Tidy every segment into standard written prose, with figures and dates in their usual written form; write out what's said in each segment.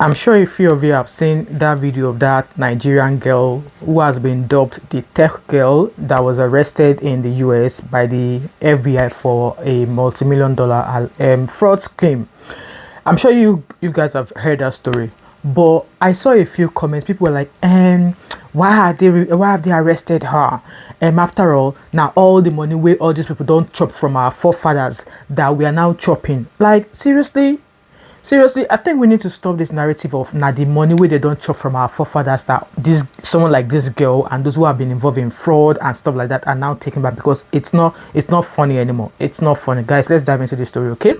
I'm sure a few of you have seen that video of that Nigerian girl who has been dubbed the tech girl that was arrested in the US by the FBI for a multi-million dollar fraud scheme. I'm sure you guys have heard that story, but I saw a few comments. People were like, why have they arrested her? After all, now all the money where all these people don't chop from our forefathers that we are now chopping. Like, seriously, I think we need to stop this narrative of now the money where they don't chop from our forefathers, that someone like this girl and those who have been involved in fraud and stuff like that are now taken back, because it's not funny anymore. It's not funny. Guys, let's dive into the story, okay?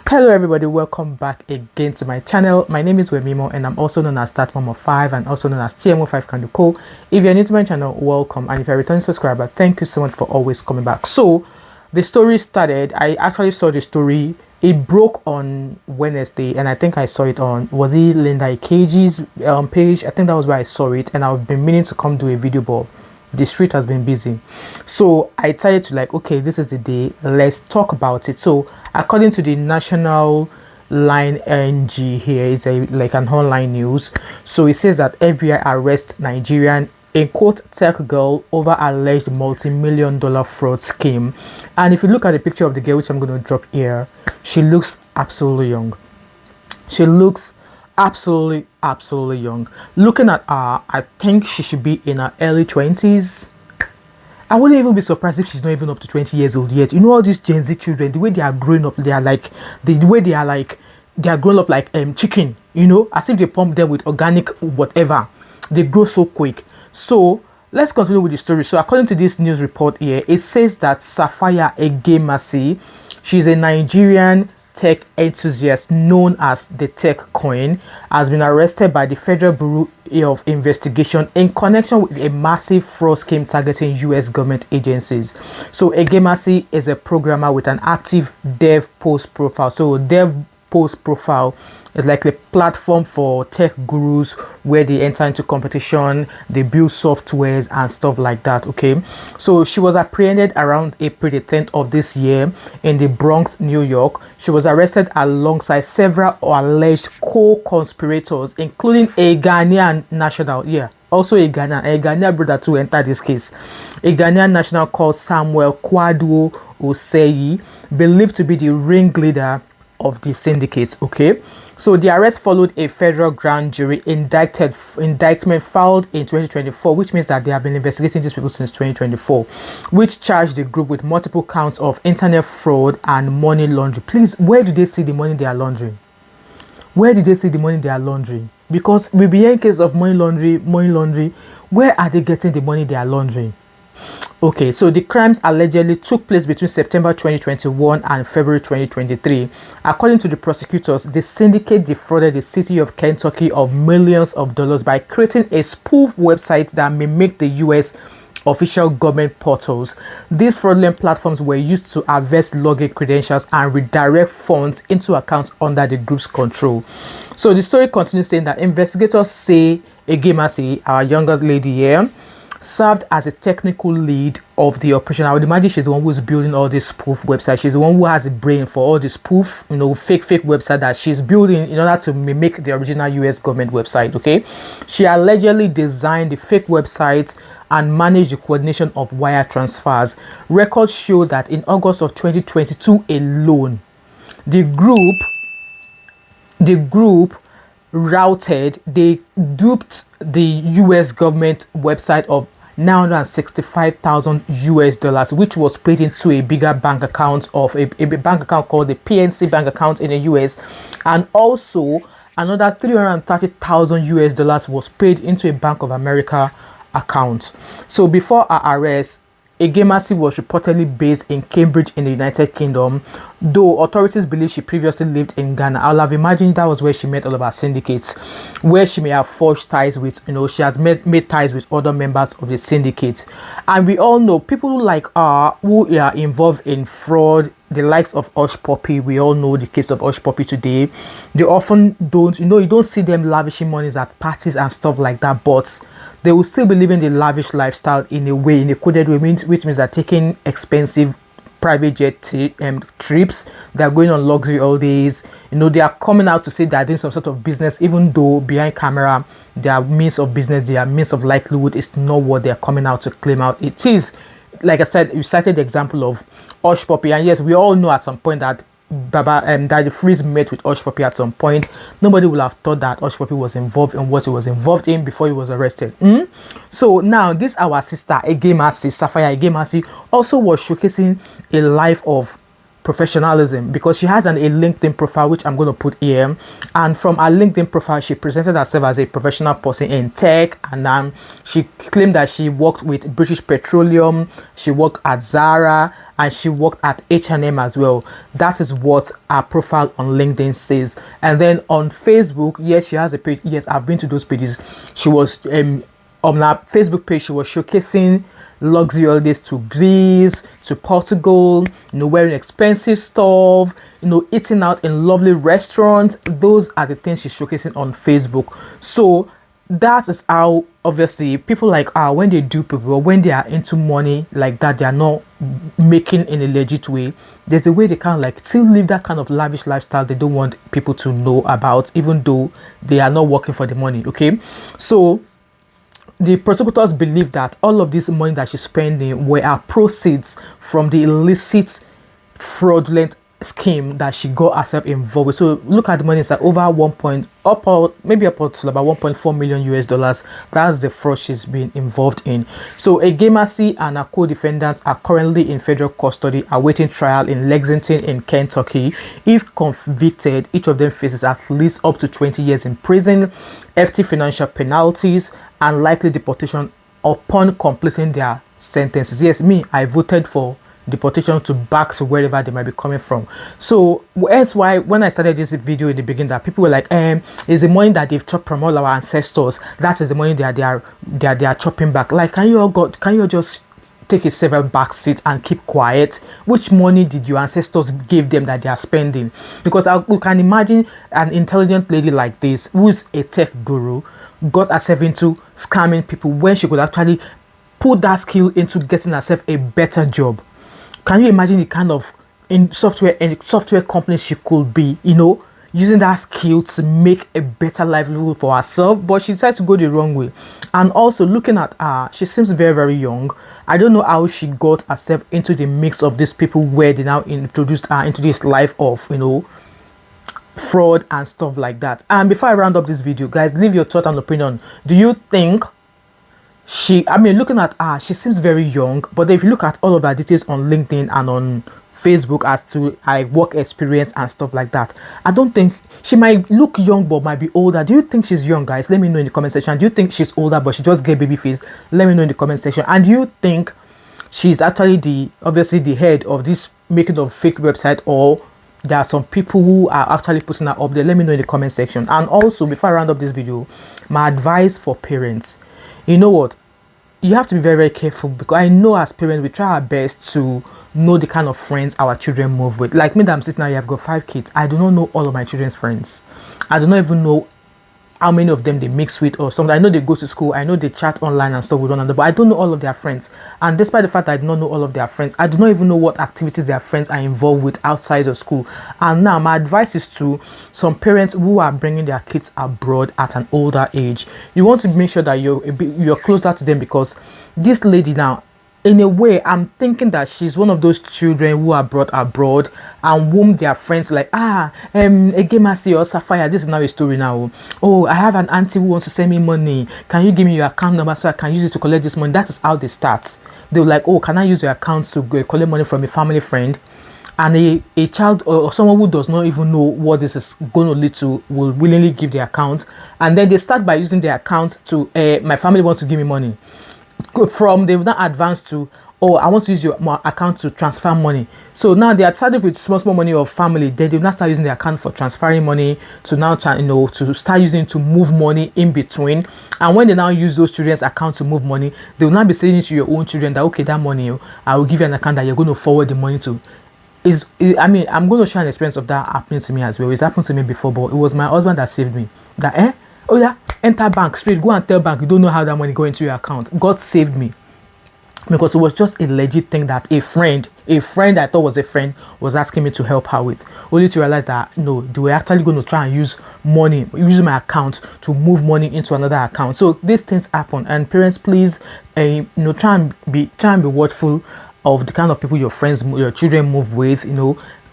Hello everybody, welcome back again to my channel. My name is Wemimo and I'm also known as Start Mom of 5 and also known as TMO5 Kanduko. If you're new to my channel, welcome, and if you're a returning subscriber, thank you so much for always coming back. So the story started, I actually saw the story. It broke on Wednesday, and I think I saw it on, was it Linda Ikeji's page? I think that was where I saw it, and I've been meaning to come do a video, but the street has been busy. So I decided to, like, okay, this is the day, let's talk about it. So according to the National Line NG here, is like an online news. So it says that FBI arrests Nigerian in quote tech girl over alleged multi-million dollar fraud scheme. And if you look at the picture of the girl, which I'm going to drop here, she looks absolutely young. She looks absolutely young. Looking at her, I think she should be in her early 20s. I wouldn't even be surprised if she's not even up to 20 years old yet. You know, all these Gen Z children, the way they are growing up, they are like they are growing up like chicken, you know, as if they pump them with organic whatever. They grow so quick. So let's continue with the story. So according to this news report here, it says that Sapphire Egemasi, she's a Nigerian tech enthusiast known as the Tech Coin, has been arrested by the Federal Bureau of Investigation in connection with a massive fraud scheme targeting US government agencies. So Egemasi is a programmer with an active dev post profile. So dev post profile is like a platform for tech gurus where they enter into competition, they build softwares and stuff like that. Okay, so she was apprehended around April the 10th of this year in the Bronx, New York. She was arrested alongside several alleged co-conspirators, including a Ghanaian national, also a Ghanaian brother to enter this case. A Ghanaian national called Samuel Kwadwo Oseyi, believed to be the ringleader of the syndicate. Okay, so the arrest followed a federal grand jury indictment filed in 2024, which means that they have been investigating these people since 2024, which charged the group with multiple counts of internet fraud and money laundering. Please, where do they see the money they are laundering? Where did they see the money they are laundering? Because we be hearing cases of money laundering. Where are they getting the money they are laundering? Okay, so the crimes allegedly took place between September 2021 and February 2023. According to the prosecutors, the syndicate defrauded the city of Kentucky of millions of dollars by creating a spoof website that mimicked the US official government portals. These fraudulent platforms were used to harvest login credentials and redirect funds into accounts under the group's control. So the story continues saying that investigators say Egemasi, our youngest lady here, served as a technical lead of the operation. I would imagine she's the one who's building all this spoof website. She's the one who has a brain for all the spoof, fake website that she's building in order to mimic the original US government website. Okay, she allegedly designed the fake websites and managed the coordination of wire transfers. Records show that in August of 2022 alone, the group they duped the US government website of $965,000 US, which was paid into a bigger bank account of a bank account called the PNC bank account in the US, and also another $330,000 US was paid into a Bank of America account. So before her arrest, Egemasi was reportedly based in Cambridge in the United Kingdom, though authorities believe she previously lived in Ghana. I'll have imagined that was where she met all of her syndicates, where she may have forged ties with, she has made ties with other members of the syndicate. And we all know people like her who are involved in fraud, the likes of Hush Puppy. We all know the case of Hush Puppy today. They often don't, you don't see them lavishing monies at parties and stuff like that, but they will still be living the lavish lifestyle in a way, in a coded way, which means they're taking expensive private jet trips. They are going on luxury all days. You know, they are coming out to say they're doing some sort of business, even though behind camera their means of business, their means of livelihood is not what they're coming out to claim out. It is, like I said, you cited the example of Hush Puppy, and yes, we all know at some point that Baba that the Freeze met with Hush Puppy at some point. Nobody would have thought that Hush Puppy was involved in what he was involved in before he was arrested. So now this our sister Egemasi, Sapphire Egemasi, also was showcasing a life of professionalism, because she has a LinkedIn profile, which I'm going to put here, and from her LinkedIn profile she presented herself as a professional person in tech, and she claimed that she worked with British Petroleum, she worked at Zara, and she worked at H&M as well. That is what her profile on LinkedIn says. And then on Facebook, yes, she has a page. Yes, I've been to those pages. She was on her Facebook page, she was showcasing luxury holidays to Greece, to Portugal, you know, wearing expensive stuff, you know, eating out in lovely restaurants. Those are the things she's showcasing on Facebook. So that is how, obviously, people like her, when they do people, when they are into money like that, they are not making in a legit way, there's a way they can like still live that kind of lavish lifestyle they don't want people to know about, even though they are not working for the money. Okay, so the prosecutors believe that all of this money that she's spending were her proceeds from the illicit, fraudulent scheme that she got herself involved with. So look at the money, it's like over maybe up to about 1.4 million US dollars. That's the fraud she's been involved in. So Egemasi and her co-defendants are currently in federal custody awaiting trial in Lexington in Kentucky. If convicted, each of them faces at least up to 20 years in prison, hefty financial penalties, and likely deportation upon completing their sentences. Yes, I voted for deportation to back to wherever they might be coming from. So that's why when I started this video in the beginning, that people were like, is the money that they've chopped from all our ancestors, that is the money they are chopping back. Like, can you all just take a several back seat and keep quiet? Which money did your ancestors give them that they are spending? Because you can imagine an intelligent lady like this, who's a tech guru, got herself into scamming people when she could actually put that skill into getting herself a better job. Can you imagine the kind of software company she could be, you know, using that skill to make a better livelihood for herself? But she decided to go the wrong way. And also, looking at her, she seems very, very young. I don't know how she got herself into the mix of these people where they now introduced her into this life of, you know, fraud and stuff like that. And before I round up this video, guys, leave your thought and opinion. Do you think looking at her, she seems very young, but if you look at all of her details on LinkedIn and on Facebook as to work experience and stuff like that, I don't think she might look young but might be older. Do you think she's young, guys? Let me know in the comment section. Do you think she's older but she just get baby face? Let me know in the comment section. And do you think she's actually obviously the head of this making of fake website, or there are some people who are actually putting her up there? Let me know in the comment section. And also, before I round up this video, my advice for parents, you know what, you have to be very, very careful, because I know as parents we try our best to know the kind of friends our children move with. Like me that I'm sitting here, I've got 5 kids. I do not know all of my children's friends. I do not even know how many of them they mix with or something. I know they go to school, I know they chat online and stuff with one another, but I don't know all of their friends. And despite the fact that I do not know all of their friends, I do not even know what activities their friends are involved with outside of school. And now my advice is to some parents who are bringing their kids abroad at an older age. You want to make sure that you're closer to them, because this lady now, in a way, I'm thinking that she's one of those children who are brought abroad and whom their friends like, Egemasi or Sapphire, this is now a story now. Oh, I have an auntie who wants to send me money. Can you give me your account number so I can use it to collect this money? That is how they start. They're like, oh, can I use your account to go collect money from a family friend? And a child or someone who does not even know what this is going to lead to will willingly give their account. And then they start by using their account to, my family wants to give me money. From they will not advance to, oh, I want to use your account to transfer money. So now they are starting with small money of family. Then they will not start using the account for transferring money to now to start using to move money in between. And when they now use those children's account to move money, they will not be saying to your own children that, okay, that money, I will give you an account that you're going to forward the money to. I'm going to share an experience of that happening to me as well. It's happened to me before, but it was my husband that saved me. That oh yeah, enter bank straight, go and tell bank you don't know how that money go into your account. God saved me. because it was just a legit thing that a friend I thought was a friend was asking me to help her with, only to realize that no, they were actually going to try and use my account to move money into another account. So these things happen, and parents, please, try and be watchful of the kind of people your children move with.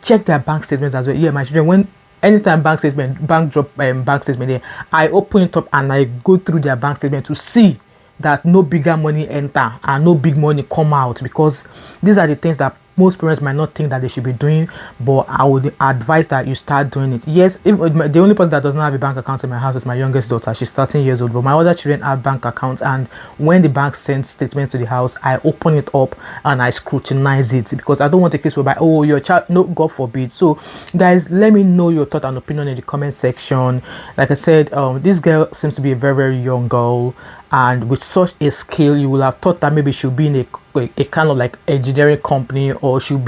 Check their bank statements as well. Yeah, my children, when anytime bank statement there, I open it up and I go through their bank statement to see that no bigger money enter and no big money come out, because these are the things that most parents might not think that they should be doing, but I would advise that you start doing it. Yes, the only person that does not have a bank account in my house is my youngest daughter. She's 13 years old, but my other children have bank accounts, and when the bank sends statements to the house, I open it up and I scrutinize it, because I don't want a case whereby, oh, your child, no, God forbid. So guys, let me know your thought and opinion in the comment section. Like I said, this girl seems to be a very, very young girl, and with such a skill, you will have thought that maybe she'll be in a kind of like engineering company, or she'll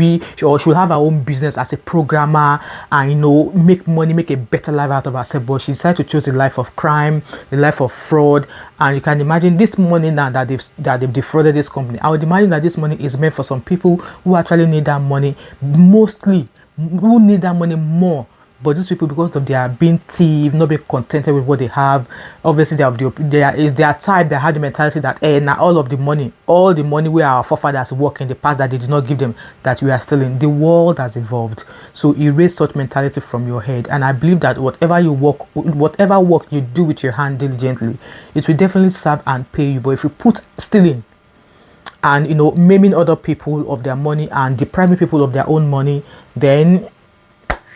have her own business as a programmer, and make money, make a better life out of herself. But she decided to choose a life of crime, a life of fraud. And you can imagine this money now that they've defrauded this company. I would imagine that this money is meant for some people who actually need that money, mostly who need that money more. But these people, because of their being thief, not being contented with what they have, obviously is their type that had the mentality that now all the money where our forefathers work in the past that they did not give them, that we are stealing. The world has evolved, so erase such mentality from your head. And I believe that whatever work you do with your hand diligently, it will definitely serve and pay you. But if you put stealing and maiming other people of their money and depriving people of their own money, then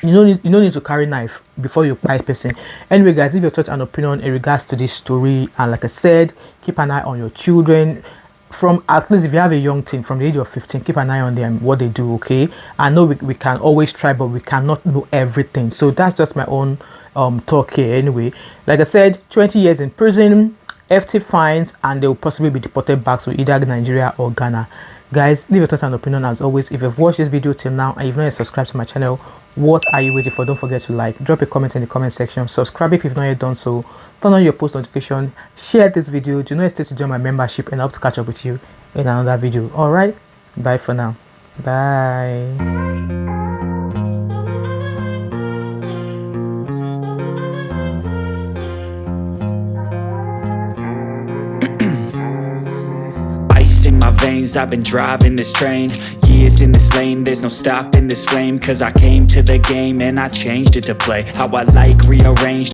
you don't need to carry knife before you buy person. Anyway guys, leave your thoughts and opinion in regards to this story, and like I said, keep an eye on your children. From at least, if you have a young teen from the age of 15, keep an eye on them, what they do. Okay, I know we can always try, but we cannot know everything. So that's just my own talk here. Anyway, like I said, 20 years in prison, hefty fines, and they will possibly be deported back to either Nigeria or Ghana. Guys, leave your thoughts and opinion as always. If you've watched this video till now and you've not yet subscribed to my channel, what are you waiting for? Don't forget to like, drop a comment in the comment section, subscribe if you've not yet done so, turn on your post notification, share this video. Do not hesitate to join my membership, and I hope to catch up with you in another video. All right, bye for now. Bye. In my veins, I've been driving this train, years in this lane, there's no stopping this flame, cause I came to the game and I changed it to play how I like, rearranged